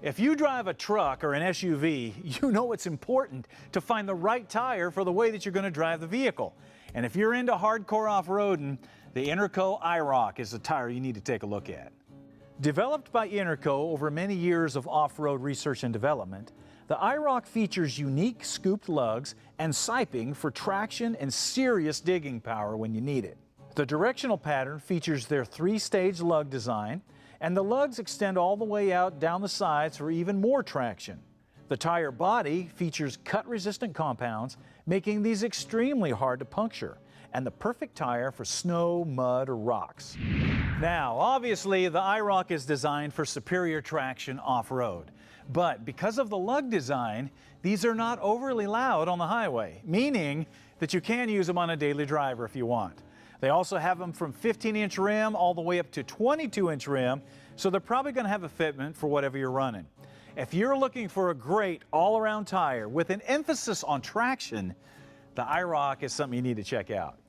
If you drive a truck or an SUV, you know it's important to find the right tire for the way that you're going to drive the vehicle. And if you're into hardcore off-roading, the Interco IROK is the tire you need to take a look at. Developed by Interco over many years of off-road research and development, the IROK features unique scooped lugs and siping for traction and serious digging power when you need it. The directional pattern features their 3-stage lug design, and the lugs extend all the way out down the sides for even more traction. The tire body features cut-resistant compounds, making these extremely hard to puncture, and the perfect tire for snow, mud, or rocks. Now, obviously, the IROK is designed for superior traction off-road. But because of the lug design, these are not overly loud on the highway, meaning that you can use them on a daily driver if you want. They also have them from 15-inch rim all the way up to 22-inch rim, so they're probably going to have a fitment for whatever you're running. If you're looking for a great all-around tire with an emphasis on traction, the IROK is something you need to check out.